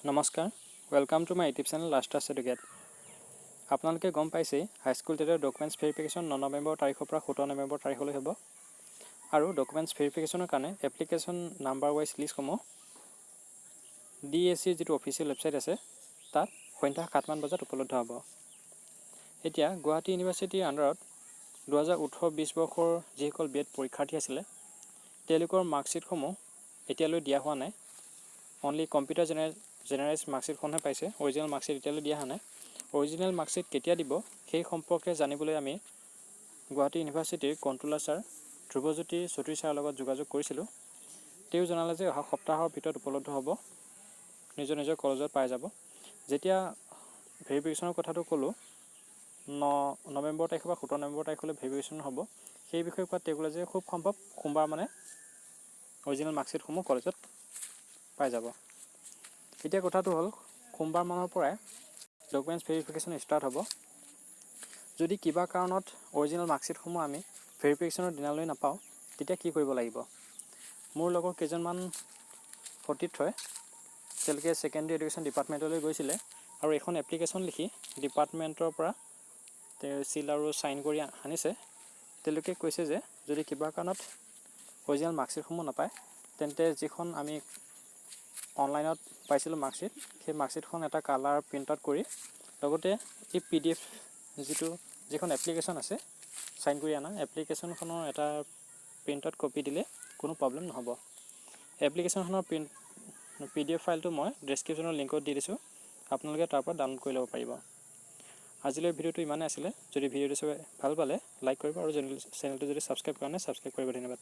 নমস্কাৰ, welcome to my YouTube channel HSTET। আপোনালোকে গম পাইছেই হাইস্কুল টেটৰ ডকুমেণ্টছ ভেৰিফিকেশ্যন 9 নৱেম্বৰ তাৰিখৰ পৰা 17 নৱেম্বৰ তাৰিখলৈ হ'ব। আৰু ডকুমেণ্টছ ভেৰিফিকেশ্যনৰ কাৰণে এপ্লিকেশ্যন নাম্বাৰ ৱাইজ লিষ্টসমূহ DSCৰ যিটো অফিচিয়েল ৱেবছাইট আছে তাত সন্ধ্যা 7মান বজাত উপলব্ধ হ'ব। এতিয়া গুৱাহাটী ইউনিভাৰ্চিটিৰ আণ্ডাৰত 2018-20 বৰ্ষৰ যিসকল BEd পৰীক্ষাৰ্থী আছিলে তেওঁলোকৰ মাৰ্কশ্বিটসমূহ এতিয়ালৈ দিয়া হোৱা নাই। অনলি কম্পিউটাৰ জেনেৰাইজ মাৰ্কশ্বিটখনহে পাইছে, অৰিজিনেল মাৰ্কশ্বিট এতিয়ালৈ দিয়া হোৱা নাই। অৰিজিনেল মাৰ্কশ্বিট কেতিয়া দিব সেই সম্পৰ্কে জানিবলৈ আমি গুৱাহাটী ইউনিভাৰ্চিটিৰ কণ্ট্ৰলাৰ ছাৰ ধ্ৰুৱজ্যোতি চৌধুৰী ছাৰৰ লগত যোগাযোগ কৰিছিলোঁ। তেওঁ জনালে যে অহা সপ্তাহৰ ভিতৰত উপলব্ধ হ'ব, নিজৰ নিজৰ কলেজত পাই যাব। যেতিয়া ভেৰিফিকেশ্যনৰ কথাটো ক'লোঁ 9 নৱেম্বৰ তাৰিখৰ পৰা 17 নৱেম্বৰ তাৰিখলৈ ভেৰিফিকেশ্যন হ'ব, সেই বিষয়ে কোৱাত তেওঁ ক'লে যে খুব সম্ভৱ সোমবাৰ মানে অৰিজিনেল মাৰ্কশ্বিটসমূহ কলেজত পাই যাব। এতিয়া কথাটো হ'ল সোমবাৰ মানৰ পৰাই ডকুমেণ্টছ ভেৰিফিকেশ্যন ষ্টাৰ্ট হ'ব। যদি কিবা কাৰণত অৰিজিনেল মাৰ্কশ্বিটসমূহ আমি ভেৰিফিকেশ্যনৰ দিনালৈ নাপাওঁ তেতিয়া কি কৰিব লাগিব? মোৰ লগৰ কেইজনমান সতীৰ্থই তেওঁলোকে ছেকেণ্ডেৰী এডুকেশ্যন ডিপাৰ্টমেণ্টলৈ গৈছিলে আৰু এখন এপ্লিকেশ্যন লিখি ডিপাৰ্টমেণ্টৰ পৰা তেওঁ চিল আৰু চাইন কৰি আনিছে। তেওঁলোকে কৈছে যে যদি কিবা কাৰণত অৰিজিনেল মাৰ্কশ্বিটসমূহ নাপায় তেন্তে যিখন আমি অনলাইনত পাইছিলোঁ মাৰ্কশ্বিট, সেই মাৰ্কশ্বিটখন এটা কালাৰ প্ৰিণ্ট আউট কৰি লগতে এই PDF যিখন এপ্লিকেশ্যন আছে চাইন কৰি অনা এপ্লিকেশ্যনখনৰ এটা প্ৰিণ্ট আউট কপি দিলে কোনো প্ৰব্লেম নহ'ব। এপ্লিকেশ্যনখনৰ PDF ফাইলটো মই ডেছক্ৰিপশ্যনৰ লিংকত দি দিছোঁ, আপোনালোকে তাৰ পৰা ডাউনলোড কৰি ল'ব পাৰিব। আজিলৈ ভিডিঅ'টো ইমানেই আছিলে। যদি ভিডিঅ'টো ভাল পালে লাইক কৰিব আৰু চেনেলটো যদি ছাবস্ক্ৰাইব কৰা নাই ছাবস্ক্ৰাইব কৰিব। ধন্যবাদ।